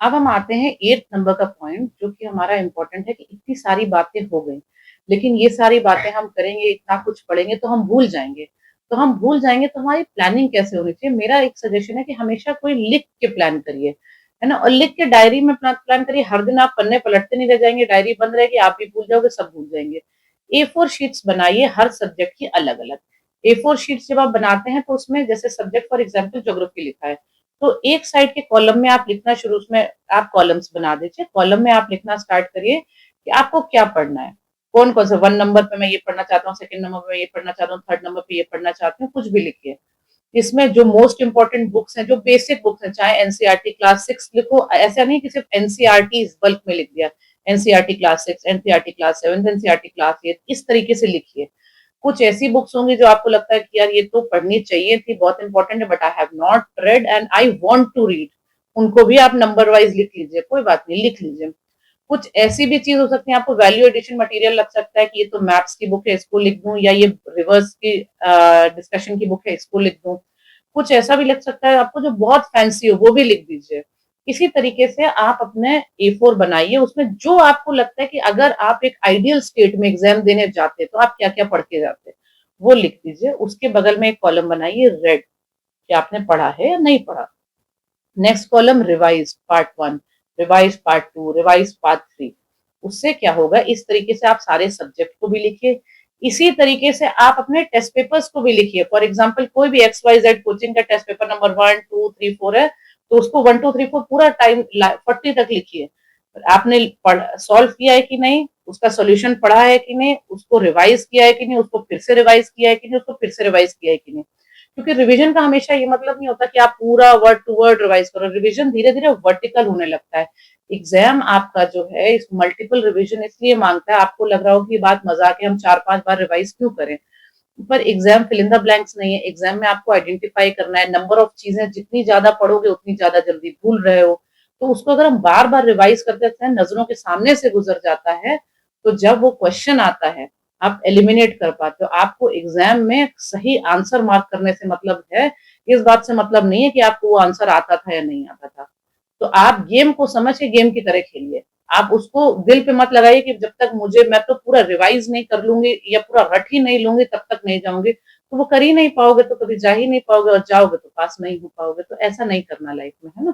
अब हम आते हैं 8th नंबर का पॉइंट जो कि हमारा इम्पोर्टेंट है कि इतनी सारी बातें हो गई, लेकिन ये सारी बातें हम करेंगे, इतना कुछ पढ़ेंगे तो हम भूल जाएँगे। तो हम भूल जाएँगे तो हमारी प्लानिंग कैसे होनी चाहिए? मेरा एक सजेशन है कि हमेशा कोई लिख के प्लान करिए, है ना? और लिख के डायरी में प्लान करिए, हर दिन आप पन्ने पलटते नहीं रह जाएँगे, डायरी बंद रहेगी, आप भी भूल जाओगे, सब भूल जाएँगे। ए4 शीट्स बनाइए हर सब्जेक्ट की अलग-अलग। ए4 शीट्स जब आप बनाते हैं तो उसमें जैसे सब्जेक्ट फॉर एग्जांपल ज्योग्राफी लिखा है, तो एक साइड के कॉलम में आप लिखना शुरू उसमें आप कॉलम्स बना दीजिए। कॉलम में आप लिखना स्टार्ट करिए कि आपको क्या पढ़ना है। कौन-कौन सा 1 नंबर पे मैं ये पढ़ना चाहता हूँ, सेकंड नंबर पे ये पढ़ना चाहता हूँ, थर्ड नंबर पे ये पढ़ना चाहती हूँ, कुछ भी लिखिए। इसमें जो मोस्ट इम्पोर्टेंट बुक्स हैं, जो बेसिक बुक्स हैं, चाहे एनसीईआरटी क्लास 6 लिखो, ऐसा नहीं कि सिर्फ एनसीईआरटी बल्क में लिख दिया। NCERT class 6, NCERT class 7, NCERT class 8 इस तरीके से लिखिए। कुछ ऐसी बुक्स होंगी जो आपको लगता है कि यार ये तो पढ़नी चाहिए थी, बहुत इंपॉर्टेंट है but I have not read and I want to read. उनको भी आप नंबर वाइज लिख लीजिए, कोई बात नहीं, लिख लीजिए। कुछ ऐसी भी चीज हो सकती है, आपको वैल्यू एडिशन मटेरियल लग सकता है कि ये तो मैथ्स की बुक है, इसको लिख दूं, या ये रिवर्स की डिस्कशन की बुक है, इसको लिख दूं। कुछ ऐसा भी लग सकता है आपको जो बहुत फैंसी हो, वो भी लिख दीजिए। इसी तरीके से आप अपने ए4 बनाइए, उसमें जो आपको लगता है कि अगर आप एक आइडियल स्टेट में एग्जाम देने जाते तो आप क्या क्या पढ़ के जाते, वो लिख दीजिए। उसके बगल में एक कॉलम बनाइए रेड, कि आपने पढ़ा है या नहीं पढ़ा। Next column revise part 1, revise part 2, revise part 3। उससे क्या होगा, इस तरीके से आप सारे सब्जेक्ट को भी लिखिए। इसी तरीके से आप अपने टेस्ट पेपर्स को भी लिखिए। फॉर एग्जांपल कोई भी XYZ कोचिंग का टेस्ट पेपर नंबर 1 2 3 4 है, तो उसको 1 2 3 4 पूरा टाइम 40 तक लिखिए। आपने सॉल्व किया है कि नहीं, उसका सोल्यूशन पढ़ा है कि नहीं, उसको रिवाइज किया है कि नहीं, उसको फिर से रिवाइज किया है कि नहीं, उसको फिर से रिवाइज किया है कि नहीं। क्योंकि रिवीजन का हमेशा ये मतलब नहीं होता कि आप पूरा वर्ड टू वर्ड रिवाइज करो। रिवीजन धीरे धीरे वर्टिकल होने लगता है। एग्जाम आपका जो है इस मल्टीपल रिवीजन इसलिए मांगता है, आपको लग रहा हो कि ये बात मजाक है, हम 4-5 बार रिवाइज क्यों करें, पर exam fill in the blanks नहीं है। एग्जाम में आपको आइडेंटिफाई करना है, नंबर ऑफ चीजें जितनी ज्यादा पढ़ोगे उतनी ज्यादा जल्दी भूल रहे हो, तो उसको अगर हम बार बार रिवाइज करते हैं, नजरों के सामने से गुजर जाता है, तो जब वो क्वेश्चन आता है आप एलिमिनेट कर पाते हो। आपको एग्जाम में सही आंसर मार्क करने से मतलब है, इस बात से मतलब नहीं है कि आपको वो आंसर आता था या नहीं आता था। तो आप गेम को समझ के गेम की तरह खेलिए। आप उसको दिल पे मत लगाइए कि जब तक मुझे मैं तो पूरा रिवाइज नहीं कर लूंगी या पूरा रट ही नहीं लूंगी तब तक नहीं जाऊंगी, तो वो कर ही नहीं पाओगे, तो कभी जा ही नहीं पाओगे, और जाओगे तो पास नहीं हो पाओगे। तो ऐसा नहीं करना लाइफ में, है ना।